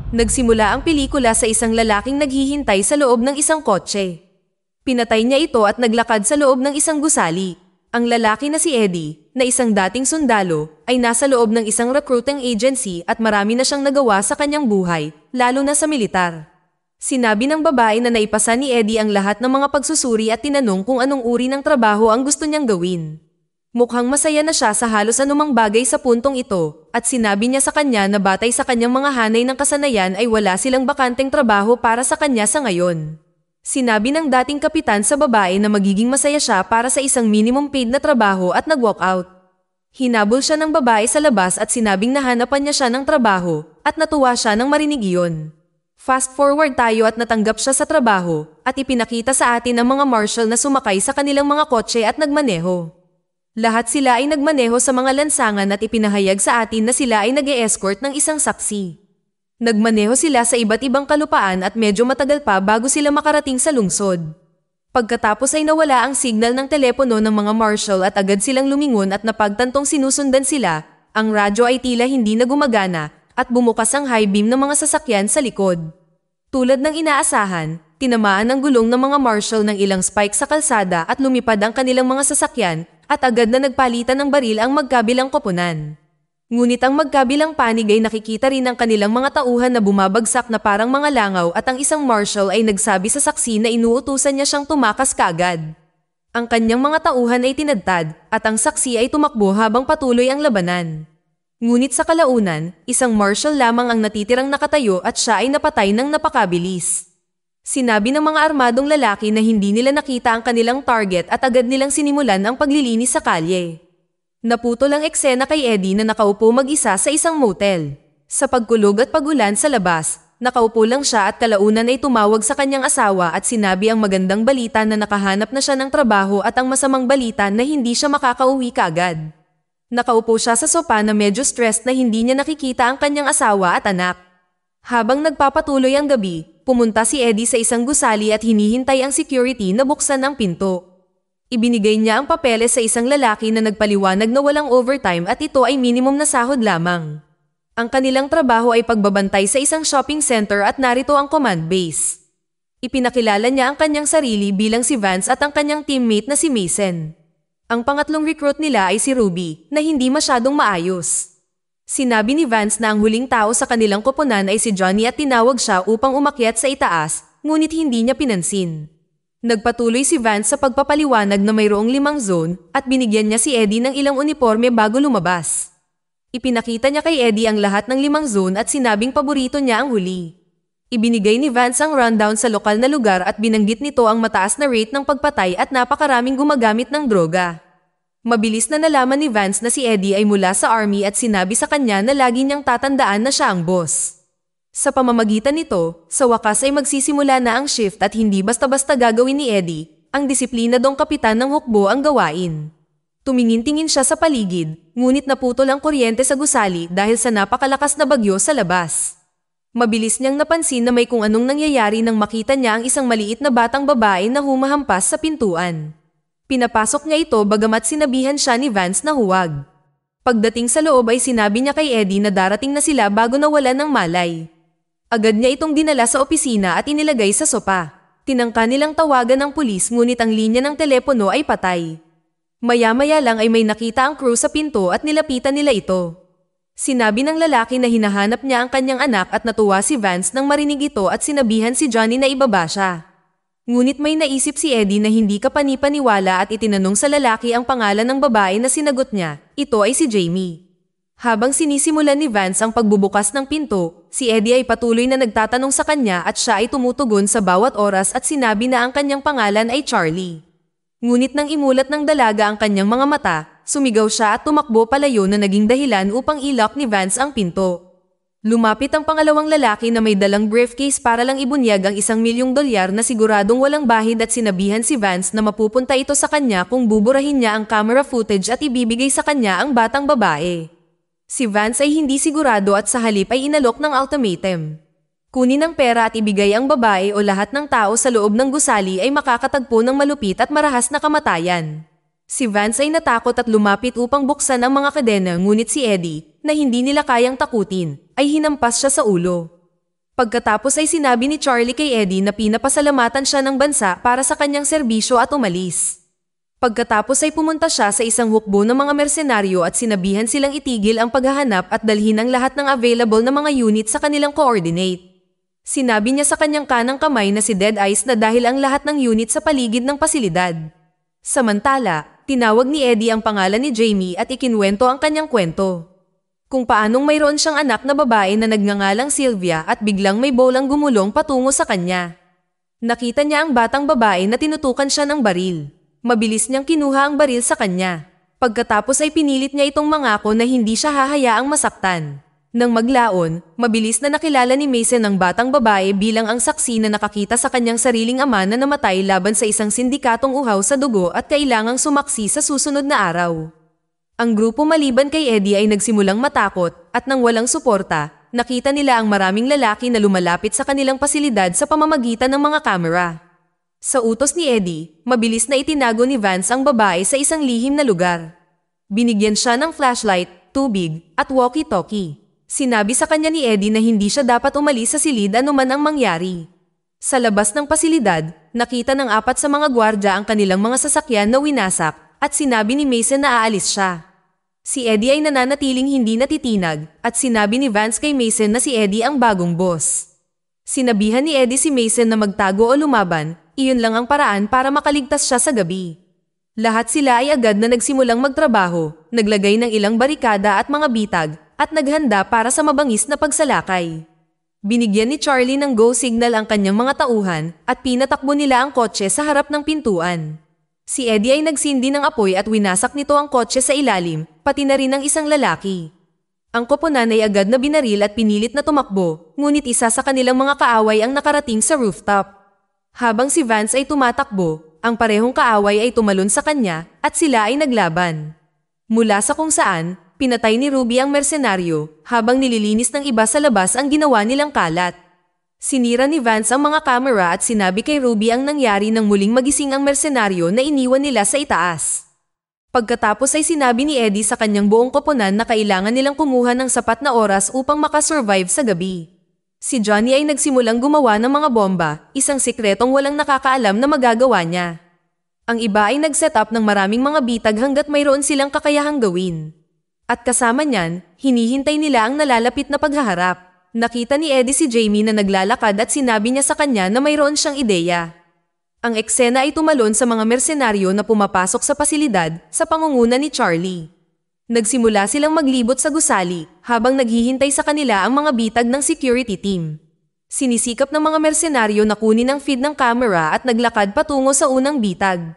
Nagsimula ang pelikula sa isang lalaking naghihintay sa loob ng isang kotse. Pinatay niya ito at naglakad sa loob ng isang gusali. Ang lalaki na si Eddie, na isang dating sundalo, ay nasa loob ng isang recruiting agency at marami na siyang nagawa sa kanyang buhay, lalo na sa militar. Sinabi ng babae na naipasa ni Eddie ang lahat ng mga pagsusuri at tinanong kung anong uri ng trabaho ang gusto niyang gawin. Mukhang masaya na siya sa halos anumang bagay sa puntong ito, at sinabi niya sa kanya na batay sa kanyang mga hanay ng kasanayan ay wala silang bakanteng trabaho para sa kanya sa ngayon. Sinabi ng dating kapitan sa babae na magiging masaya siya para sa isang minimum paid na trabaho at nag-walk out. Hinabol siya ng babae sa labas at sinabing nahanapan niya siya ng trabaho, at natuwa siya nang marinig iyon. Fast forward tayo at natanggap siya sa trabaho, at ipinakita sa atin ang mga marshal na sumakay sa kanilang mga kotse at nagmaneho. Lahat sila ay nagmaneho sa mga lansangan at ipinahayag sa atin na sila ay nag-e-escort ng isang saksi. Nagmaneho sila sa iba't ibang kalupaan at medyo matagal pa bago sila makarating sa lungsod. Pagkatapos ay nawala ang signal ng telepono ng mga marshal at agad silang lumingon at napagtantong sinusundan sila. Ang radyo ay tila hindi na gumagana at bumukas ang high beam ng mga sasakyan sa likod. Tulad ng inaasahan, tinamaan ang gulong ng mga marshal ng ilang spike sa kalsada at lumipad ang kanilang mga sasakyan at agad na nagpalitan ng baril ang magkabilang koponan. Ngunit ang magkabilang panig ay nakikita rin ng kanilang mga tauhan na bumabagsak na parang mga langaw at ang isang marshal ay nagsabi sa saksi na inuutusan niya siyang tumakas kaagad. Ang kanyang mga tauhan ay tinadtad at ang saksi ay tumakbo habang patuloy ang labanan. Ngunit sa kalaunan, isang marshal lamang ang natitirang nakatayo at siya ay napatay ng napakabilis. Sinabi ng mga armadong lalaki na hindi nila nakita ang kanilang target at agad nilang sinimulan ang paglilinis sa kalye. Naputol ang eksena kay Eddie na nakaupo mag-isa sa isang motel. Sa pagkulog at pagulan sa labas, nakaupo lang siya at kalaunan ay tumawag sa kanyang asawa at sinabi ang magandang balita na nakahanap na siya ng trabaho at ang masamang balita na hindi siya makakauwi kaagad. Nakaupo siya sa sopa na medyo stressed na hindi niya nakikita ang kanyang asawa at anak. Habang nagpapatuloy ang gabi, pumunta si Eddie sa isang gusali at hinihintay ang security na buksan ang pinto. Ibinigay niya ang papeles sa isang lalaki na nagpaliwanag na walang overtime at ito ay minimum na sahod lamang. Ang kanilang trabaho ay pagbabantay sa isang shopping center at narito ang command base. Ipinakilala niya ang kanyang sarili bilang si Vance at ang kanyang teammate na si Mason. Ang pangatlong recruit nila ay si Ruby, na hindi masyadong maayos. Sinabi ni Vance na ang huling tao sa kanilang koponan ay si Johnny at tinawag siya upang umakyat sa itaas, ngunit hindi niya pinansin. Nagpatuloy si Vance sa pagpapaliwanag na mayroong 5 zone at binigyan niya si Eddie ng ilang uniforme bago lumabas. Ipinakita niya kay Eddie ang lahat ng 5 zone at sinabing paborito niya ang huli. Ibinigay ni Vance ang rundown sa lokal na lugar at binanggit nito ang mataas na rate ng pagpatay at napakaraming gumagamit ng droga. Mabilis na nalaman ni Vance na si Eddie ay mula sa army at sinabi sa kanya na lagi niyang tatandaan na siya ang boss. Sa pamamagitan nito, sa wakas ay magsisimula na ang shift at hindi basta-basta gagawin ni Eddie, ang disiplinadong kapitan ng hukbo ang gawain. Tumingin-tingin siya sa paligid, ngunit naputol ang kuryente sa gusali dahil sa napakalakas na bagyo sa labas. Mabilis niyang napansin na may kung anong nangyayari nang makita niya ang isang maliit na batang babae na humahampas sa pintuan. Pinapasok niya ito bagamat sinabihan siya ni Vance na huwag. Pagdating sa loob ay sinabi niya kay Eddie na darating na sila bago nawalan ng malay. Agad niya itong dinala sa opisina at inilagay sa sopa. Tinangka nilang tawagan ng pulis ngunit ang linya ng telepono ay patay. Maya-maya lang ay may nakita ang crew sa pinto at nilapitan nila ito. Sinabi ng lalaki na hinahanap niya ang kanyang anak at natuwa si Vance nang marinig ito at sinabihan si Johnny na ibaba siya. Ngunit may naisip si Eddie na hindi kapanipaniwala at itinanong sa lalaki ang pangalan ng babae na sinagot niya. Ito ay si Jamie. Habang sinisimulan ni Vance ang pagbubukas ng pinto, si Eddie ay patuloy na nagtatanong sa kanya at siya ay tumutugon sa bawat oras at sinabi na ang kanyang pangalan ay Charlie. Ngunit nang imulat ng dalaga ang kanyang mga mata, sumigaw siya at tumakbo palayo na naging dahilan upang i-lock ni Vance ang pinto. Lumapit ang pangalawang lalaki na may dalang briefcase para lang ibunyag ang $1,000,000 na siguradong walang bahid at sinabihan si Vance na mapupunta ito sa kanya kung buburahin niya ang camera footage at ibibigay sa kanya ang batang babae. Si Vance ay hindi sigurado at sa halip ay inalok ng ultimatum. Kunin ang pera at ibigay ang babae o lahat ng tao sa loob ng gusali ay makakatagpo ng malupit at marahas na kamatayan. Si Vance ay natakot at lumapit upang buksan ang mga kadena ngunit si Eddie, na hindi nila kayang takutin, ay hinampas siya sa ulo. Pagkatapos ay sinabi ni Charlie kay Eddie na pinapasalamatan siya ng bansa para sa kanyang serbisyo at umalis. Pagkatapos ay pumunta siya sa isang hukbo ng mga mersenaryo at sinabihan silang itigil ang paghahanap at dalhin ang lahat ng available na mga unit sa kanilang coordinate. Sinabi niya sa kanyang kanang kamay na si Dead Eyes na dahil ang lahat ng unit sa paligid ng pasilidad. Samantala, tinawag ni Eddie ang pangalan ni Jamie at ikinwento ang kanyang kwento. Kung paanong mayroon siyang anak na babae na nagngangalang Sylvia at biglang may bolang gumulong patungo sa kanya. Nakita niya ang batang babae na tinutukan siya ng baril. Mabilis niyang kinuha ang baril sa kanya. Pagkatapos ay pinilit niya itong mangako na hindi siya hahayaang masaktan. Nang maglaon, mabilis na nakilala ni Mason ang batang babae bilang ang saksi na nakakita sa kanyang sariling ama na namatay laban sa isang sindikatong uhaw sa dugo at kailangang sumaksi sa susunod na araw. Ang grupo maliban kay Eddie ay nagsimulang matakot at nang walang suporta, nakita nila ang maraming lalaki na lumalapit sa kanilang pasilidad sa pamamagitan ng mga kamera. Sa utos ni Eddie, mabilis na itinago ni Vance ang babae sa isang lihim na lugar. Binigyan siya ng flashlight, tubig, at walkie-talkie. Sinabi sa kanya ni Eddie na hindi siya dapat umalis sa silid anuman ang mangyari. Sa labas ng pasilidad, nakita ng 4 sa mga gwardya ang kanilang mga sasakyan na winasak at sinabi ni Mason na aalis siya. Si Eddie ay nananatiling hindi natitinag at sinabi ni Vance kay Mason na si Eddie ang bagong boss. Sinabihan ni Eddie si Mason na magtago o lumaban, iyon lang ang paraan para makaligtas siya sa gabi. Lahat sila ay agad na nagsimulang magtrabaho, naglagay ng ilang barikada at mga bitag, at naghanda para sa mabangis na pagsalakay. Binigyan ni Charlie ng go signal ang kanyang mga tauhan at pinatakbo nila ang kotse sa harap ng pintuan. Si Eddie ay nagsindi ng apoy at winasak nito ang kotse sa ilalim, pati na rin ang isang lalaki. Ang koponan ay agad na binaril at pinilit na tumakbo, ngunit isa sa kanilang mga kaaway ang nakarating sa rooftop. Habang si Vance ay tumatakbo, ang parehong kaaway ay tumalon sa kanya at sila ay naglaban. Mula sa kung saan, pinatay ni Ruby ang mersenaryo habang nililinis ng iba sa labas ang ginawa nilang kalat. Sinira ni Vance ang mga kamera at sinabi kay Ruby ang nangyari nang muling magising ang mersenaryo na iniwan nila sa itaas. Pagkatapos ay sinabi ni Eddie sa kanyang buong koponan na kailangan nilang kumuha ng sapat na oras upang makasurvive sa gabi. Si Johnny ay nagsimulang gumawa ng mga bomba, isang sikretong walang nakakaalam na magagawa niya. Ang iba ay nag-set up ng maraming mga bitag hanggat mayroon silang kakayahang gawin. At kasama niyan, hinihintay nila ang nalalapit na paghaharap. Nakita ni Eddie si Jamie na naglalakad at sinabi niya sa kanya na mayroon siyang ideya. Ang eksena ay tumalon sa mga mersenaryo na pumapasok sa pasilidad sa pangunguna ni Charlie. Nagsimula silang maglibot sa gusali habang naghihintay sa kanila ang mga bitag ng security team. Sinisikap ng mga mersenaryo na kunin ang feed ng camera at naglakad patungo sa unang bitag.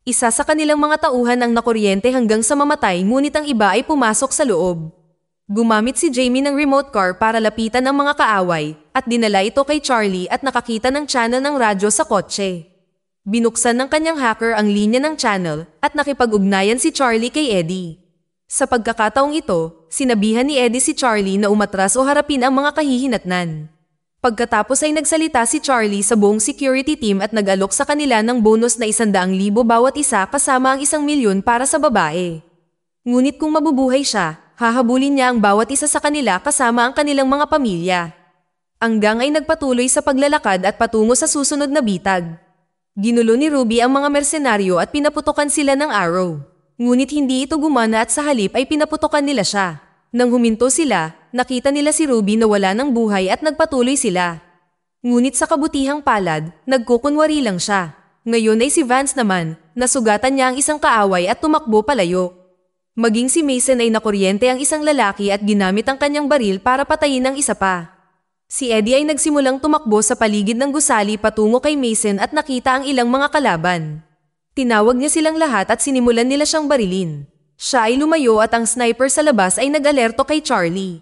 Isa sa kanilang mga tauhan ang nakuryente hanggang sa mamatay ngunit ang iba ay pumasok sa loob. Gumamit si Jamie ng remote car para lapitan ang mga kaaway at dinala ito kay Charlie at nakakita ng channel ng radyo sa kotse. Binuksan ng kanyang hacker ang linya ng channel at nakipag-ugnayan si Charlie kay Eddie. Sa pagkakataong ito, sinabihan ni Eddie si Charlie na umatras o harapin ang mga kahihinatnan. Pagkatapos ay nagsalita si Charlie sa buong security team at nag-alok sa kanila ng bonus na 100,000 bawat isa kasama ang 1,000,000 para sa babae. Ngunit kung mabubuhay siya, hahabulin niya ang bawat isa sa kanila kasama ang kanilang mga pamilya. Ang gang ay nagpatuloy sa paglalakad at patungo sa susunod na bitag. Ginulo ni Ruby ang mga mersenaryo at pinaputokan sila ng arrow. Ngunit hindi ito gumana at sa halip ay pinaputokan nila siya. Nang huminto sila, nakita nila si Ruby na wala ng buhay at nagpatuloy sila. Ngunit sa kabutihang palad, nagkukunwari lang siya. Ngayon ay si Vance naman, nasugatan niya ang isang kaaway at tumakbo palayo. Maging si Mason ay nakuryente ang isang lalaki at ginamit ang kanyang baril para patayin ang isa pa. Si Eddie ay nagsimulang tumakbo sa paligid ng gusali patungo kay Mason at nakita ang ilang mga kalaban. Tinawag niya silang lahat at sinimulan nila siyang barilin. Siya ay lumayo at ang sniper sa labas ay nag-alerto kay Charlie.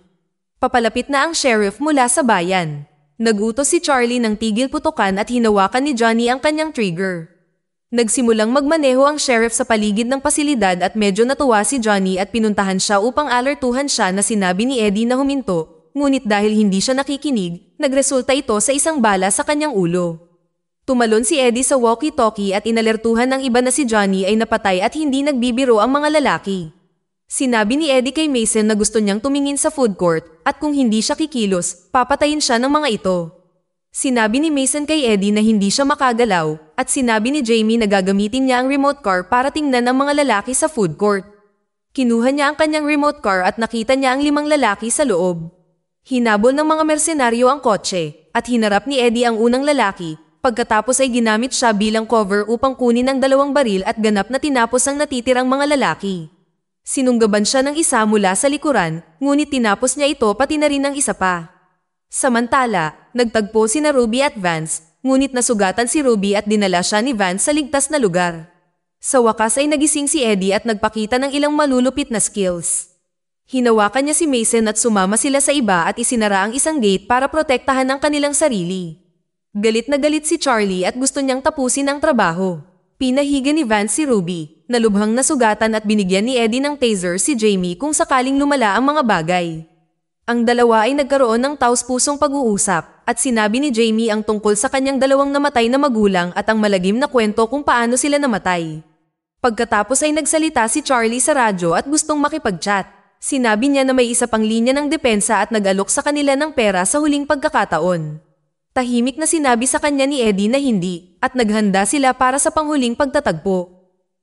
Papalapit na ang sheriff mula sa bayan. Nagutos si Charlie ng tigil putukan at hinawakan ni Johnny ang kanyang trigger. Nagsimulang magmaneho ang sheriff sa paligid ng pasilidad at medyo natuwa si Johnny at pinuntahan siya upang alertuhan siya na sinabi ni Eddie na huminto, ngunit dahil hindi siya nakikinig, nagresulta ito sa isang bala sa kanyang ulo. Tumalon si Eddie sa walkie-talkie at inalertuhan ng iba na si Johnny ay napatay at hindi nagbibiro ang mga lalaki. Sinabi ni Eddie kay Mason na gusto niyang tumingin sa food court at kung hindi siya kikilos, papatayin siya ng mga ito. Sinabi ni Mason kay Eddie na hindi siya makagalaw at sinabi ni Jamie na gagamitin niya ang remote car para tingnan ang mga lalaki sa food court. Kinuha niya ang kanyang remote car at nakita niya ang 5 lalaki sa loob. Hinabol ng mga mersenaryo ang kotse at hinarap ni Eddie ang unang lalaki. Pagkatapos ay ginamit siya bilang cover upang kunin ang 2 baril at ganap na tinapos ang natitirang mga lalaki. Sinunggaban siya ng isa mula sa likuran, ngunit tinapos niya ito pati na rin ang isa pa. Samantala, nagtagpo sina Ruby at Vance, ngunit nasugatan si Ruby at dinala siya ni Vance sa ligtas na lugar. Sa wakas ay nagising si Eddie at nagpakita ng ilang malulupit na skills. Hinawakan niya si Mason at sumama sila sa iba at isinara ang isang gate para protektahan ang kanilang sarili. Galit na galit si Charlie at gusto niyang tapusin ang trabaho. Pinahiga ni Vance si Ruby, na lubhang nasugatan at binigyan ni Eddie ng taser si Jamie kung sakaling lumala ang mga bagay. Ang dalawa ay nagkaroon ng taos-pusong pag-uusap at sinabi ni Jamie ang tungkol sa kanyang 2 namatay na magulang at ang malagim na kwento kung paano sila namatay. Pagkatapos ay nagsalita si Charlie sa radyo at gustong makipag-chat. Sinabi niya na may isa pang linya ng depensa at nag-alok sa kanila ng pera sa huling pagkakataon. Tahimik na sinabi sa kanya ni Eddie na hindi at naghanda sila para sa panghuling pagtatagpo.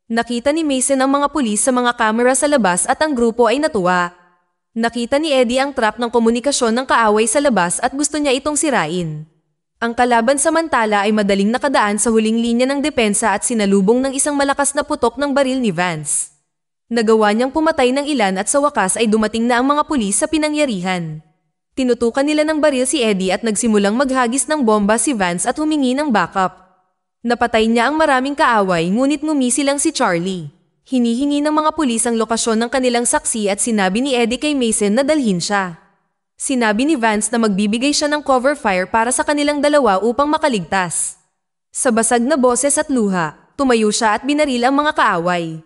Nakita ni Mason ang mga pulis sa mga kamera sa labas at ang grupo ay natuwa. Nakita ni Eddie ang trap ng komunikasyon ng kaaway sa labas at gusto niya itong sirain. Ang kalaban samantala ay madaling nakadaan sa huling linya ng depensa at sinalubong ng isang malakas na putok ng baril ni Vance. Nagawa niyang pumatay ng ilan at sa wakas ay dumating na ang mga pulis sa pinangyarihan. Tinutukan nila ng baril si Eddie at nagsimulang maghagis ng bomba si Vance at humingi ng backup. Napatay niya ang maraming kaaway ngunit ngumisi lang si Charlie. Hinihingi ng mga pulis ang lokasyon ng kanilang saksi at sinabi ni Eddie kay Mason na dalhin siya. Sinabi ni Vance na magbibigay siya ng cover fire para sa kanilang dalawa upang makaligtas. Sa basag na boses at luha, tumayo siya at binaril ang mga kaaway.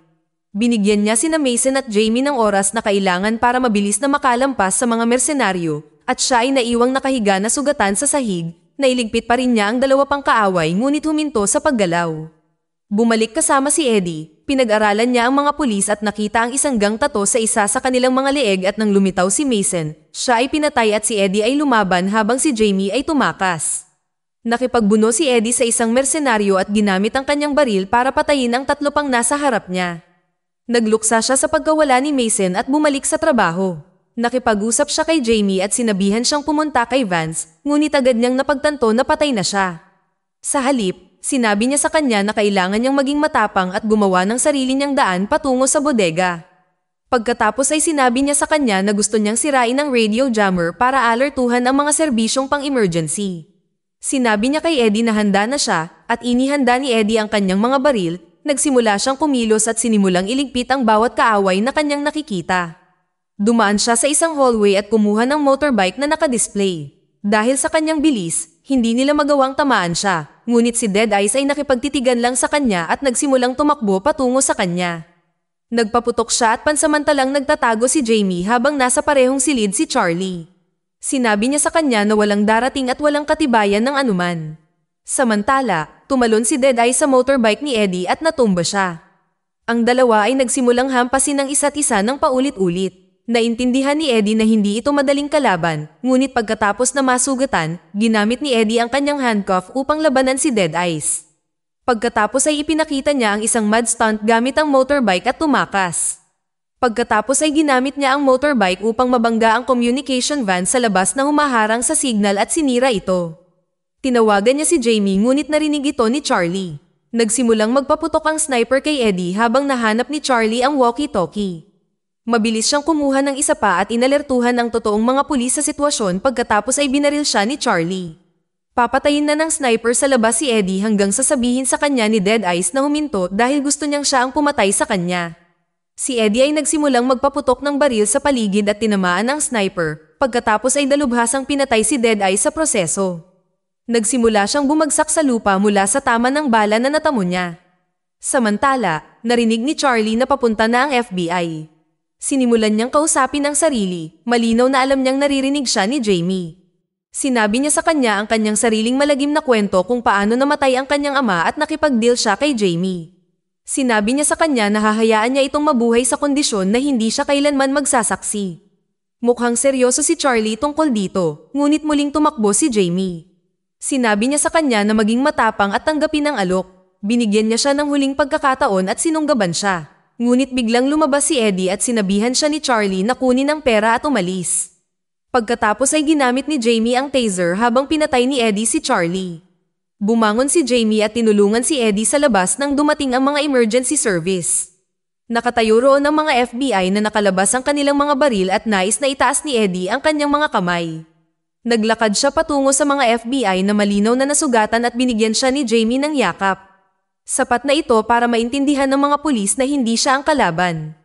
Binigyan niya sina Mason at Jamie ng oras na kailangan para mabilis na makalampas sa mga mersenaryo at siya ay naiwang nakahiga na sugatan sa sahig. Nailigpit pa rin niya ang 2 pang kaaway ngunit huminto sa paggalaw. Bumalik kasama si Eddie, pinag-aralan niya ang mga pulis at nakita ang isang gang tato sa isa sa kanilang mga leeg at nang lumitaw si Mason, siya ay pinatay at si Eddie ay lumaban habang si Jamie ay tumakas. Nakipagbuno si Eddie sa isang mersenaryo at ginamit ang kanyang baril para patayin ang 3 pang nasa harap niya. Nagluksa siya sa pagkawala ni Mason at bumalik sa trabaho. Nakipag-usap siya kay Jamie at sinabihan siyang pumunta kay Vance, ngunit agad niyang napagtanto na patay na siya. Sa halip, sinabi niya sa kanya na kailangan niyang maging matapang at gumawa ng sarili niyang daan patungo sa bodega. Pagkatapos ay sinabi niya sa kanya na gusto niyang sirain ang radio jammer para alertuhan ang mga serbisyong pang-emergency. Sinabi niya kay Eddie na handa na siya at inihanda ni Eddie ang kanyang mga baril, nagsimula siyang kumilos at sinimulang iligpit ang bawat kaaway na kanyang nakikita. Dumaan siya sa isang hallway at kumuha ng motorbike na nakadisplay. Dahil sa kanyang bilis, hindi nila magawang tamaan siya, ngunit si Dead Eyes ay nakipagtitigan lang sa kanya at nagsimulang tumakbo patungo sa kanya. Nagpaputok siya at pansamantalang nagtatago si Jamie habang nasa parehong silid si Charlie. Sinabi niya sa kanya na walang darating at walang katibayan ng anuman. Samantala, tumalon si Dead Eyes sa motorbike ni Eddie at natumba siya. Ang dalawa ay nagsimulang hampasin ng isa't isa ng paulit-ulit. Naintindihan ni Eddie na hindi ito madaling kalaban, ngunit pagkatapos na masugatan, ginamit ni Eddie ang kanyang handcuff upang labanan si Dead Eyes. Pagkatapos ay ipinakita niya ang isang mud stunt gamit ang motorbike at tumakas. Pagkatapos ay ginamit niya ang motorbike upang mabangga ang communication van sa labas na humaharang sa signal at sinira ito. Tinawagan niya si Jamie ngunit narinig ito ni Charlie. Nagsimulang magpaputok ang sniper kay Eddie habang nahanap ni Charlie ang walkie-talkie. Mabilis siyang kumuha ng isa pa at inalertuhan ang totoong mga pulis sa sitwasyon pagkatapos ay binaril siya ni Charlie. Papatayin na ng sniper sa labas si Eddie hanggang sasabihin sa kanya ni Dead Eyes na huminto dahil gusto niyang siya ang pumatay sa kanya. Si Eddie ay nagsimulang magpaputok ng baril sa paligid at tinamaan ng sniper, pagkatapos ay dalubhasang pinatay si Dead Eyes sa proseso. Nagsimula siyang bumagsak sa lupa mula sa tama ng bala na natamo niya. Samantala, narinig ni Charlie na papunta na ang FBI. Sinimulan niyang kausapin ang sarili, malinaw na alam niyang naririnig siya ni Jamie. Sinabi niya sa kanya ang kanyang sariling malagim na kwento kung paano namatay ang kanyang ama at nakipag-deal siya kay Jamie. Sinabi niya sa kanya na hahayaan niya itong mabuhay sa kondisyon na hindi siya kailanman magsasaksi. Mukhang seryoso si Charlie tungkol dito, ngunit muling tumakbo si Jamie. Sinabi niya sa kanya na maging matapang at tanggapin ang alok. Binigyan niya siya ng huling pagkakataon at sinunggaban siya. Ngunit biglang lumabas si Eddie at sinabihan siya ni Charlie na kunin ang pera at umalis. Pagkatapos ay ginamit ni Jamie ang taser habang pinatay ni Eddie si Charlie. Bumangon si Jamie at tinulungan si Eddie sa labas nang dumating ang mga emergency service. Nakatayo roon ang mga FBI na nakalabas ang kanilang mga baril at nais na itaas ni Eddie ang kanyang mga kamay. Naglakad siya patungo sa mga FBI na malinaw na nasugatan at binigyan siya ni Jamie ng yakap. Sapat na ito para maintindihan ng mga pulis na hindi siya ang kalaban.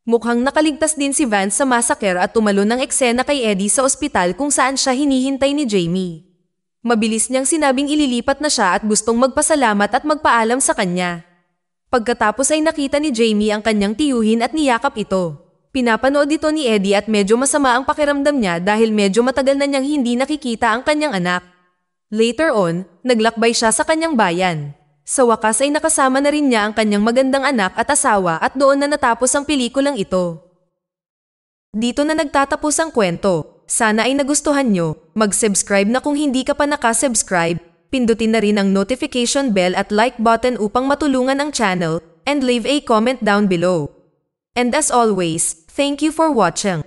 Mukhang nakaligtas din si Vance sa massacre at tumalon ng eksena kay Eddie sa ospital kung saan siya hinihintay ni Jamie. Mabilis niyang sinabing ililipat na siya at gustong magpasalamat at magpaalam sa kanya. Pagkatapos ay nakita ni Jamie ang kanyang tiyuhin at niyakap ito. Pinapanood ito ni Eddie at medyo masama ang pakiramdam niya dahil medyo matagal na niyang hindi nakikita ang kanyang anak. Later on, naglakbay siya sa kanyang bayan. Sa wakas ay nakasama na rin niya ang kanyang magandang anak at asawa at doon na natapos ang pelikulang ito. Dito na nagtatapos ang kwento. Sana ay nagustuhan nyo. Mag-subscribe na kung hindi ka pa nakasubscribe. Pindutin na rin ang notification bell at like button upang matulungan ang channel and leave a comment down below. And as always, thank you for watching.